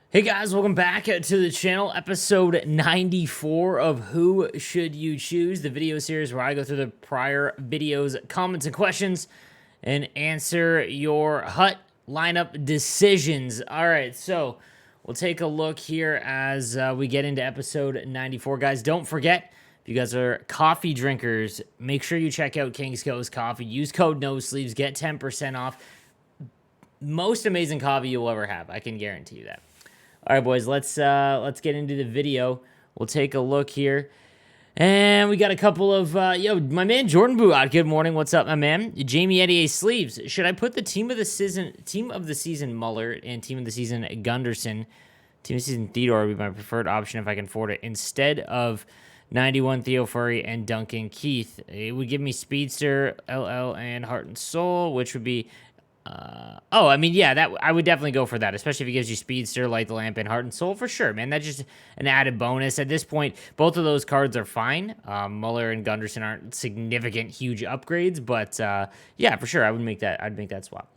Hey guys, welcome back to the channel, episode 94 of Who Should You Choose, the video series where I go through the prior videos, comments, and questions and answer your hut lineup decisions. All right, so we'll take a look here as we get into episode 94. Guys, don't forget, if you guys are coffee drinkers, make sure you check out King's Coast Coffee. Use code NOSLEEVES, get 10% off. Most amazing coffee you'll ever have. I can guarantee you that. All right, boys, let's get into the video. We'll take a look here. And we got a couple of, my man Jordan Boo out. Good morning. What's up, my man? Jamie Eddie Sleeves. Should I put the team of the season Muller and team of the season Gunderson? Team of the season Theodore would be my preferred option if I can afford it. Instead of 91 Theo Furry and Duncan Keith. It would give me Speedster, LL, and Heart and Soul, which would be that I would definitely go for that, especially if it gives you Speedster, Light the Lamp, and Heart and Soul for sure, man. That's just an added bonus. At this point, both of those cards are fine. Muller and Gunderson aren't significant, huge upgrades, but yeah, for sure, I'd make that swap.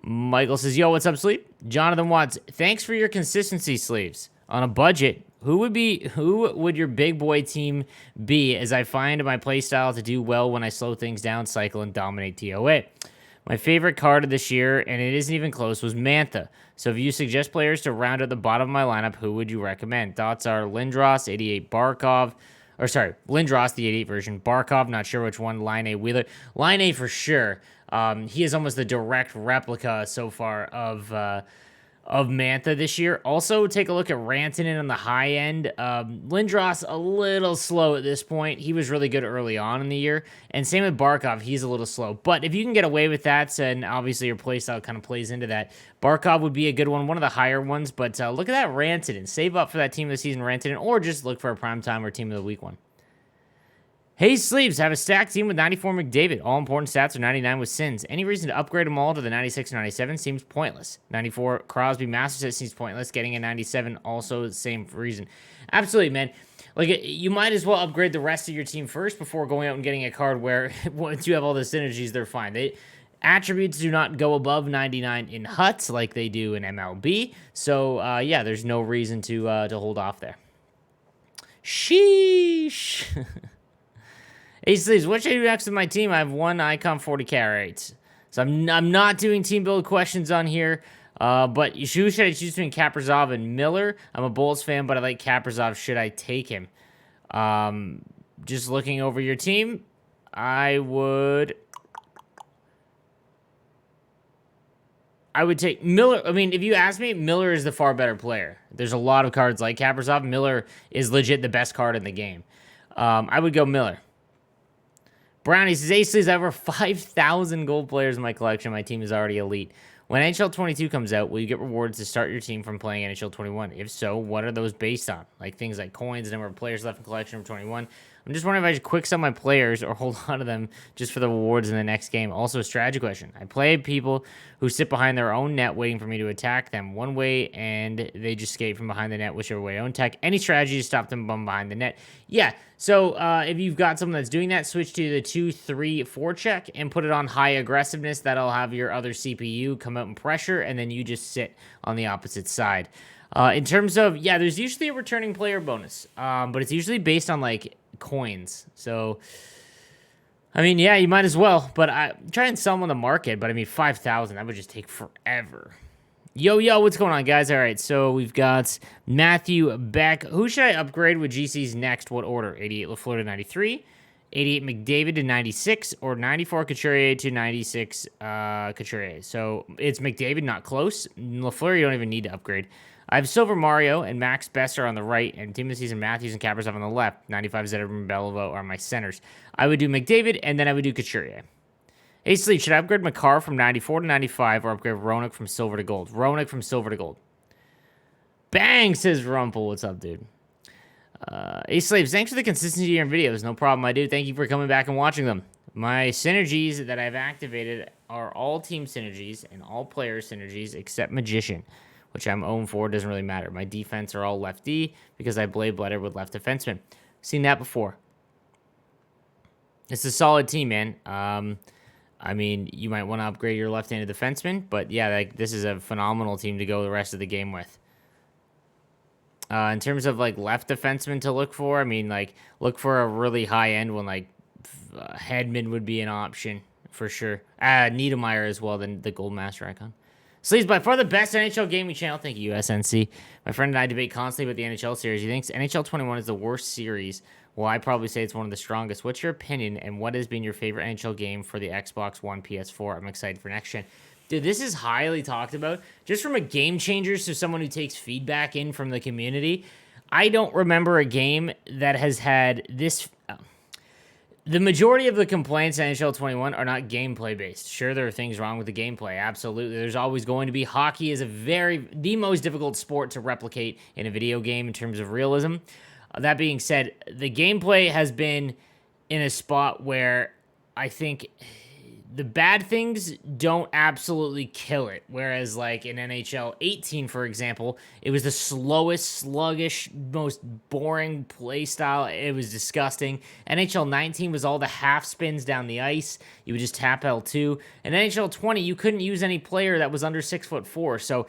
Michael says, "Yo, what's up, Sleep?" Jonathan Watts, thanks for your consistency, Sleeves. On a budget, who would your big boy team be? As I find my playstyle to do well when I slow things down, cycle, and dominate TOA. My favorite card of this year, and it isn't even close, was Mantha. So if you suggest players to round out the bottom of my lineup, who would you recommend? Thoughts are Lindros, 88 Barkov, Lindros, the 88 version, Barkov, not sure which one, Line A Wheeler. Line A for sure. He is almost the direct replica so far of Mantha this year. Also, take a look at Rantanen on the high end. Lindros, a little slow at this point. He was really good early on in the year. And same with Barkov, he's a little slow. But if you can get away with that, and obviously your playstyle kind of plays into that, Barkov would be a good one of the higher ones. But look at that Rantanen. Save up for that team of the season Rantanen, or just look for a primetime or team of the week one. Hey, Sleeves, have a stacked team with 94 McDavid. All important stats are 99 with Sins. Any reason to upgrade them all to the 96 or 97 seems pointless. 94 Crosby Master set seems pointless. Getting a 97 also the same reason. Absolutely, man. Like, you might as well upgrade the rest of your team first before going out and getting a card where once you have all the synergies, they're fine. Attributes do not go above 99 in huts like they do in MLB. So, yeah, there's no reason to hold off there. Sheesh. Hey, Sleeves, what should I do next with my team? I have one Icon 40k rates. So I'm not doing team build questions on here. But who should I choose between Kaprizov and Miller? I'm a Bulls fan, but I like Kaprizov. Should I take him? Just looking over your team, I would take Miller. I mean, if you ask me, Miller is the far better player. There's a lot of cards like Kaprizov. Miller is legit the best card in the game. I would go Miller. Brownie says, "Hey, Sleeves, I have over 5,000 gold players in my collection. My team is already elite. When NHL 22 comes out, will you get rewards to start your team from playing NHL 21? If so, what are those based on? Like things like coins, number of players left in collection from 21. I'm just wondering if I should quick sell my players or hold on to them just for the rewards in the next game. Also, a strategy question. I play people who sit behind their own net waiting for me to attack them one way, and they just skate from behind the net whichever way I own tech. Any strategy to stop them from behind the net?" Yeah, so if you've got someone that's doing that, switch to the 2-3-4 check and put it on high aggressiveness. That'll have your other CPU come out and pressure, and then you just sit on the opposite side. In terms of, yeah, there's usually a returning player bonus, but it's usually based on, like, coins. So, I mean, yeah, you might as well, but I try and sell them on the market, but I mean, 5,000, that would just take forever. Yo, what's going on, guys? All right, so we've got Matthew Beck. Who should I upgrade with GC's next? What order? 88 LaFleur to 93, 88 McDavid to 96, or 94 Couturier to 96 Couturier. So it's McDavid, not close. LaFleur, you don't even need to upgrade. I have Silver Mario and Max Besser on the right, and Team of the Season Matthews and Kaprizov on the left. 95 Zetterberg, Beliveau are my centers. I would do McDavid, and then I would do Couturier. Hey, Sleep, should I upgrade McCarr from 94 to 95 or upgrade Roenick from silver to gold? Roenick from silver to gold. Bang, says Rumpel. What's up, dude? Hey, Slaves, thanks for the consistency of your videos. No problem, I do. Thank you for coming back and watching them. My synergies that I've activated are all team synergies and all player synergies except Magician, which I'm 0-4. Doesn't really matter. My defense are all left D because I blade Bladder with left defenseman. Seen that before. It's a solid team, man. I mean, you might want to upgrade your left-handed defenseman, but yeah, like, this is a phenomenal team to go the rest of the game with. In terms of like left defenseman to look for, I mean, like look for a really high end one, like Hedman would be an option for sure. Niedermeyer as well, then the Gold Master icon. Sleeves by far the best NHL gaming channel. Thank you, SNC. My friend and I debate constantly about the NHL series. He thinks NHL 21 is the worst series. Well, I probably say it's one of the strongest. What's your opinion, and what has been your favorite NHL game for the Xbox One, PS4? I'm excited for next gen. Dude, this is highly talked about. Just from a game changer to someone who takes feedback in from the community, I don't remember a game that has had this... The majority of the complaints in NHL 21 are not gameplay based. Sure, there are things wrong with the gameplay. Absolutely. There's always going to be. Hockey is the most difficult sport to replicate in a video game in terms of realism. That being said, the gameplay has been in a spot where I think the bad things don't absolutely kill it. Whereas like in NHL 18, for example, it was the slowest, sluggish, most boring play style. It was disgusting. NHL 19 was all the half spins down the ice. You would just tap L2. And NHL 20, you couldn't use any player that was under 6'4". So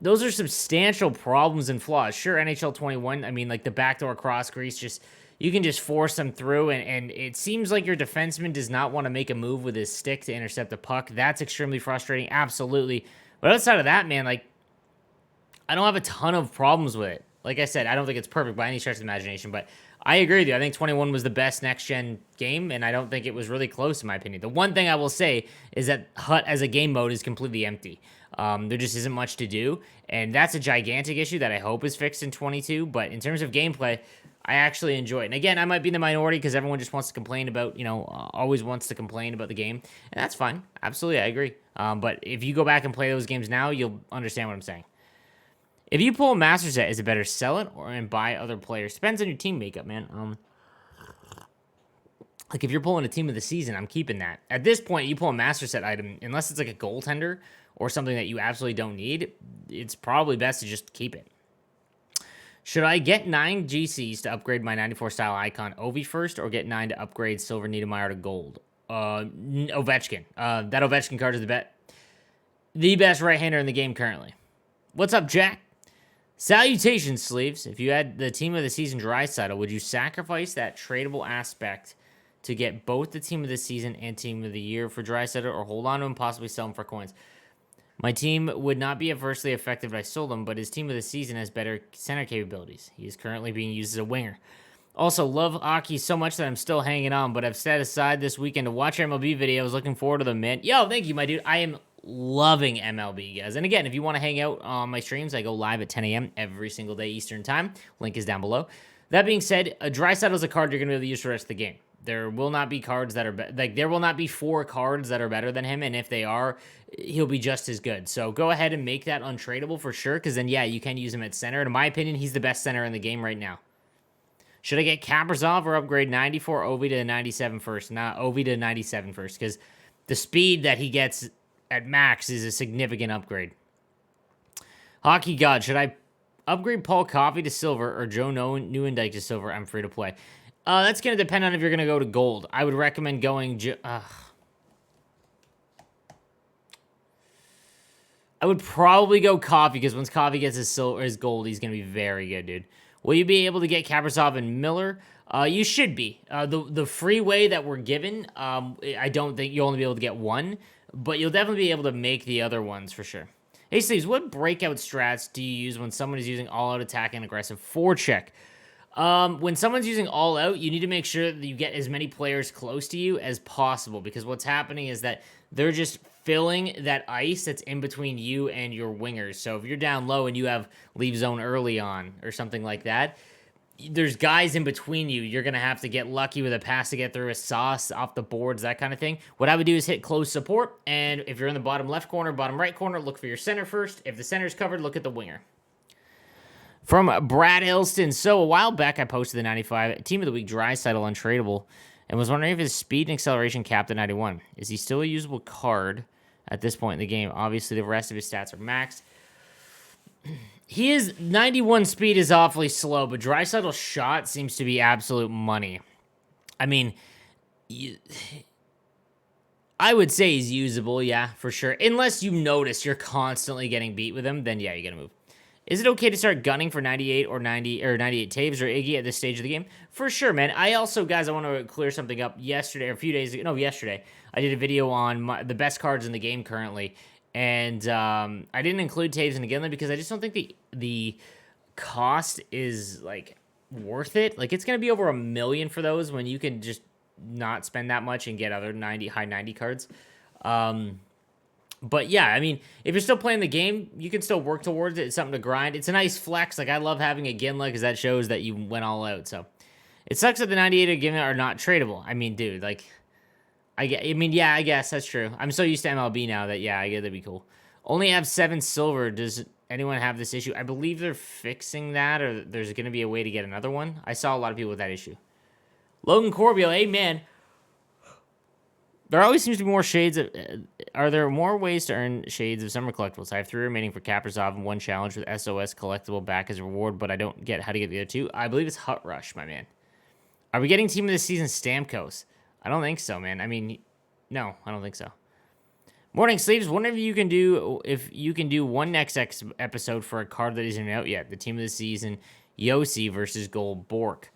those are substantial problems and flaws. Sure, NHL 21, I mean, like the backdoor cross grease, you can just force them through, and it seems like your defenseman does not want to make a move with his stick to intercept the puck. That's extremely frustrating, absolutely. But outside of that, man, like, I don't have a ton of problems with it. Like I said, I don't think it's perfect by any stretch of the imagination, but I agree with you. I think 21 was the best next-gen game, and I don't think it was really close, in my opinion. The one thing I will say is that HUT as a game mode is completely empty. There just isn't much to do, and that's a gigantic issue that I hope is fixed in 22, but in terms of gameplay, I actually enjoy it. And again, I might be in the minority because everyone just wants to complain about, always wants to complain about the game, and that's fine. Absolutely, I agree. But if you go back and play those games now, you'll understand what I'm saying. If you pull a master set, is it better sell it and buy other players? Depends on your team makeup, man. Like if you're pulling a team of the season, I'm keeping that. At this point, you pull a master set item, unless it's like a goaltender or something that you absolutely don't need, it's probably best to just keep it. Should I get 9 GCs to upgrade my 94 style icon Ovi first, or get 9 to upgrade Silver Niedermeyer to gold? Ovechkin. That Ovechkin card is the best right-hander in the game currently. What's up, Jack? Salutations, Sleeves. If you had the team of the season Draisaitl, would you sacrifice that tradable aspect to get both the team of the season and team of the year for Draisaitl, or hold on to him, possibly sell him for coins? My team would not be adversely affected if I sold him, but his team of the season has better center capabilities. He is currently being used as a winger. Also, love Aki so much that I'm still hanging on, but I've set aside this weekend to watch MLB videos. Looking forward to them, man. Yo, thank you, my dude. I am loving MLB, guys. And again, if you want to hang out on my streams, I go live at 10 a.m. every single day Eastern time. Link is down below. That being said, a Draisaitl is a card you're going to be able to use for the rest of the game. There will not be cards that are there will not be 4 cards that are better than him, and if they are, he'll be just as good. So go ahead and make that untradeable for sure, because then yeah, you can use him at center. And in my opinion, he's the best center in the game right now. Should I get Kaprizov or upgrade 94 Ovi to 97 first? Nah, Ovi to 97 first, because the speed that he gets at max is a significant upgrade. Hockey God, should I upgrade Paul Coffey to silver or Joe Nieuwendyk to silver? I'm free to play. That's going to depend on if you're going to go to gold. I would recommend going... I would probably go Coffey, because once Coffey gets his silver, his gold, he's going to be very good, dude. Will you be able to get Kaprizov and Miller? You should be. The free way that we're given, I don't think you'll only be able to get one, but you'll definitely be able to make the other ones for sure. Hey, Steves, what breakout strats do you use when someone is using all-out attack and aggressive forecheck? When someone's using all out, you need to make sure that you get as many players close to you as possible, because what's happening is that they're just filling that ice that's in between you and your wingers. So if you're down low and you have leave zone early on or something like that, there's guys in between you. You're going to have to get lucky with a pass to get through a sauce off the boards, that kind of thing. What I would do is hit close support, and if you're in the bottom left corner, bottom right corner, look for your center first. If the center's covered, look at the winger. From Brad Ilston. So a while back, I posted the 95 Team of the Week Draisaitl on Tradeable and was wondering if his speed and acceleration capped at 91. Is he still a usable card at this point in the game? Obviously, the rest of his stats are maxed. He is 91 speed is awfully slow, but Draisaitl's shot seems to be absolute money. I mean, I would say he's usable, yeah, for sure. Unless you notice you're constantly getting beat with him, then yeah, you gotta move. Is it okay to start gunning for 98 or 90 or 98 Taves or Iggy at this stage of the game? For sure, man. I also, guys, I want to clear something up. Yesterday, or a few days ago, no, yesterday, I did a video on the best cards in the game currently, and I didn't include Taves and Ginley because I just don't think the cost is like worth it. Like, it's gonna be over $1 million for those when you can just not spend that much and get other high 90 cards. But yeah, I mean, if you're still playing the game, you can still work towards it. It's something to grind. It's a nice flex. Like, I love having a Ginla because that shows that you went all out. So it sucks that the 98 of Ginla are not tradable. I mean, dude, like, yeah, I guess that's true. I'm so used to MLB now that, yeah, I guess that'd be cool. Only have 7 silver. Does anyone have this issue? I believe they're fixing that, or there's going to be a way to get another one. I saw a lot of people with that issue. Logan Corbiel, hey, man. There always seems to be more shades of... are there more ways to earn shades of summer collectibles? I have 3 remaining for Kaprizov and 1 challenge with SOS collectible back as a reward, but I don't get how to get the other 2. I believe it's Hut Rush, my man. Are we getting Team of the Season Stamkos? I don't think so, man. I mean, no, I don't think so. Morning Sleeves, wonder if you can do one next episode for a card that isn't out yet. The Team of the Season, Yossi versus Gold Bork.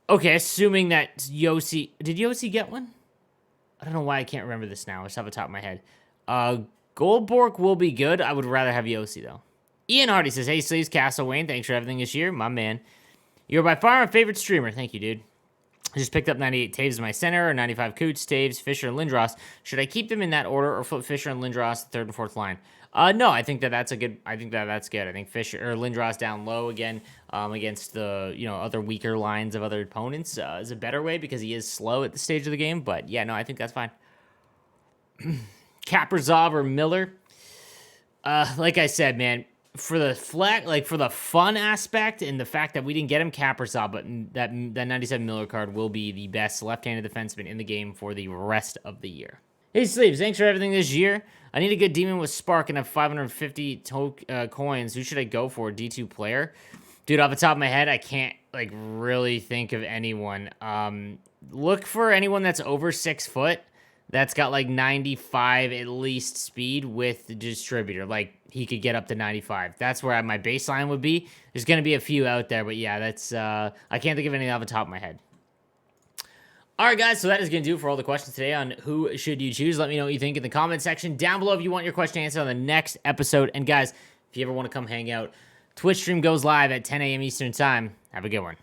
Okay, assuming that Yossi... Did Yossi get one? I don't know why I can't remember this now. It's off the top of my head. Goldborg will be good. I would rather have Yossi, though. Ian Hardy says, hey, Sleeves, Castle Wayne, thanks for everything this year. My man. You're by far my favorite streamer. Thank you, dude. I just picked up 98 Taves in my center, or 95 Coots, Taves, Fisher, and Lindros. Should I keep them in that order, or flip Fisher and Lindros the 3rd and 4th line? No, I think that's good. I think that's good. I think Fisher or Lindros down low again against the other weaker lines of other opponents is a better way because he is slow at the stage of the game. But yeah, no, I think that's fine. Kaprizov or Miller. Like I said, man, for the for the fun aspect and the fact that we didn't get him Kaprizov, but that 97 Miller card will be the best left-handed defenseman in the game for the rest of the year. Hey, Sleeves, thanks for everything this year. I need a good demon with Spark and have 550 coins. Who should I go for? D2 player? Dude, off the top of my head, I can't, like, really think of anyone. Look for anyone that's over 6 foot that's got, like, 95 at least speed with the distributor. Like, he could get up to 95. That's where my baseline would be. There's going to be a few out there, but yeah, that's, I can't think of any off the top of my head. All right, guys, so that is going to do it for all the questions today on who should you choose. Let me know what you think in the comment section down below if you want your question answered on the next episode. And, guys, if you ever want to come hang out, Twitch stream goes live at 10 a.m. Eastern Time. Have a good one.